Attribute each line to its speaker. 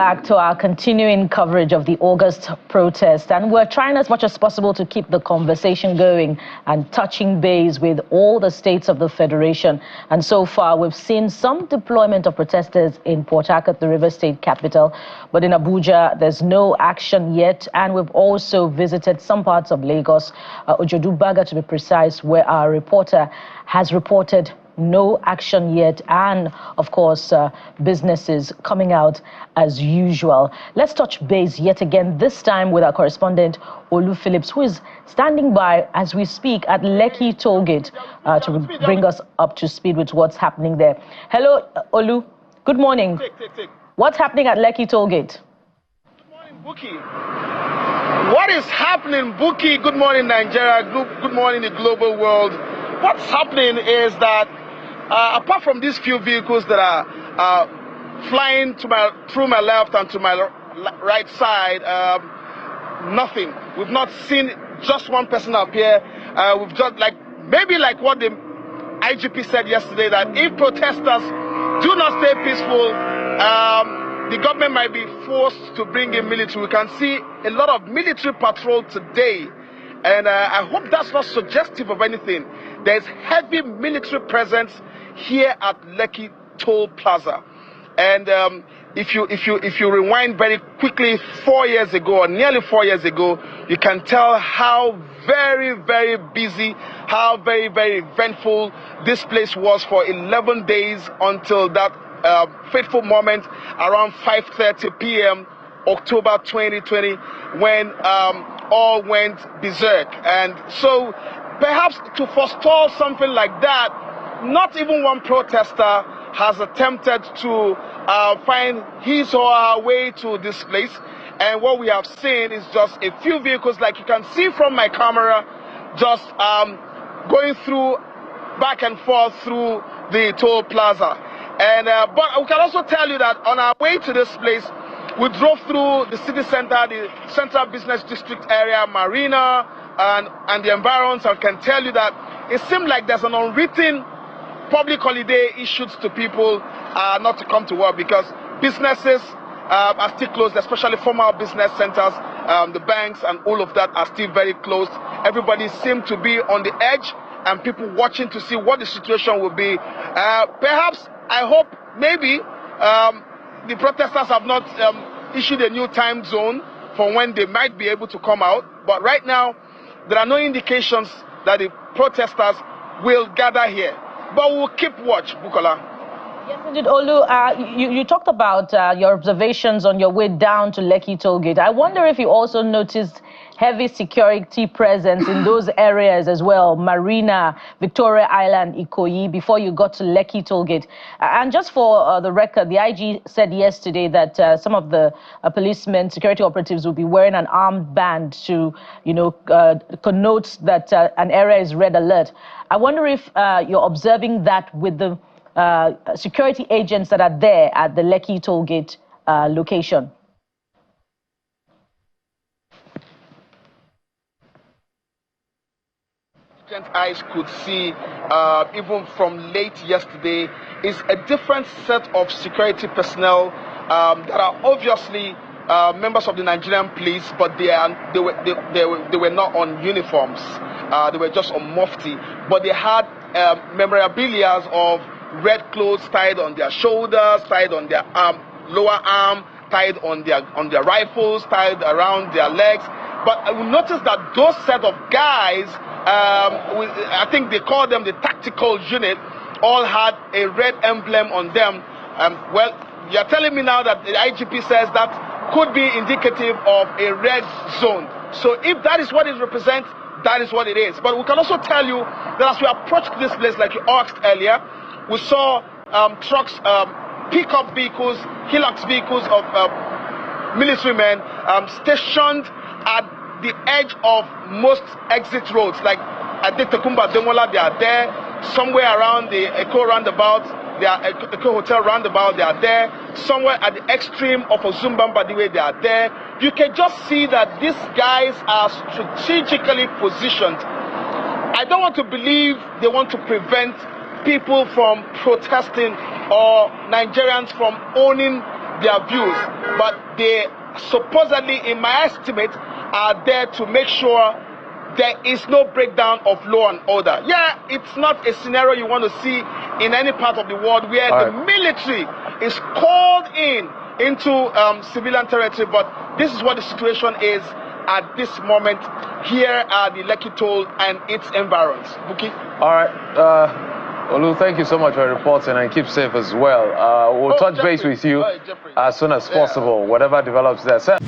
Speaker 1: back to our continuing coverage of the August protest, and we're trying as much as possible to keep the conversation going and touching base with all the states of the Federation. And so far, we've seen some deployment of protesters in Port Harcourt, the River State capital, but in Abuja, there's no action yet. And we've also visited some parts of Lagos, Ojodubaga to be precise, where our reporter has reported no action yet, and of course businesses coming out as usual. Let's touch base yet again, this time with our correspondent Olu Phillips, who is standing by as we speak at Lekki tollgate to bring us up to speed with what's happening there. Hello Olu, good morning. What's happening at Lekki tollgate?
Speaker 2: Good morning, Buki. What is happening, Buki? Good morning, Nigeria. Good morning, the global world. What's happening is that apart from these few vehicles that are flying through my left and to my right side, nothing. We've not seen just one person up here. We've just maybe like what the IGP said yesterday, that if protesters do not stay peaceful, the government might be forced to bring in military. We can see a lot of military patrol today, and I hope that's not suggestive of anything. There's heavy military presence here at Lekki Toll Plaza, and if you rewind very quickly 4 years ago, or nearly 4 years ago, you can tell how very, very busy, how very, very eventful this place was for 11 days until that fateful moment around 5:30 p.m. October 2020, when all went berserk. And so perhaps to forestall something like that, not even one protester has attempted to find his or her way to this place. And what we have seen is just a few vehicles, like you can see from my camera, just going through back and forth through the toll plaza. And but we can also tell you that on our way to this place, we drove through the city center, the central business district area, Marina, and the environs. I can tell you that it seemed like there's an unwritten public holiday issued to people not to come to work, because businesses are still closed, especially formal business centers, the banks and all of that are still very closed. Everybody seemed to be on the edge, and people watching to see what the situation will be. Perhaps, I hope, maybe the protesters have not issued a new time zone for when they might be able to come out. But right now, there are no indications that the protesters will gather here. But we'll keep watch, Bukola.
Speaker 1: Yes, indeed, Olu, you talked about your observations on your way down to Lekki tollgate. I wonder if you also noticed heavy security presence in those areas as well, Marina, Victoria Island, Ikoyi, before you got to Lekki tollgate. And just for the record, the IG said yesterday that some of the policemen, security operatives will be wearing an armed band to, connote that an area is red alert. I wonder if you're observing that with the security agents that are there at the Lekki tollgate location.
Speaker 2: Eyes could see, even from late yesterday, is a different set of security personnel that are obviously members of the Nigerian police, but they were not on uniforms. They were just on mufti, but they had memorabilia of red clothes tied on their shoulders, tied on their lower arm, tied on their rifles, tied around their legs. But I will notice that those set of guys, I think they call them the tactical unit, all had a red emblem on them. Well, you're telling me now that the IGP says that could be indicative of a red zone. So if that is what it represents, that is what it is. But we can also tell you that as we approached this place, like you asked earlier, we saw trucks, pickup vehicles, Hilux vehicles of military men stationed at the edge of most exit roads. Like at the Takumba Demola, they are there. Somewhere around the Eco roundabout, they are Eco Hotel roundabout, they are there. Somewhere at the extreme of Ozumbamba, the way they are there. You can just see that these guys are strategically positioned. I don't want to believe they want to prevent people from protesting or Nigerians from owning their views, but they supposedly, in my estimate, are there to make sure there is no breakdown of law and order. Yeah, it's not a scenario you want to see in any part of the world where the military is called into civilian territory, but this is what the situation is at this moment here at the Lekki toll and its environs. Buki?
Speaker 3: All right. Olu, thank you so much for reporting, and keep safe as well. We'll touch base with you as soon as possible, whatever develops there. Sir.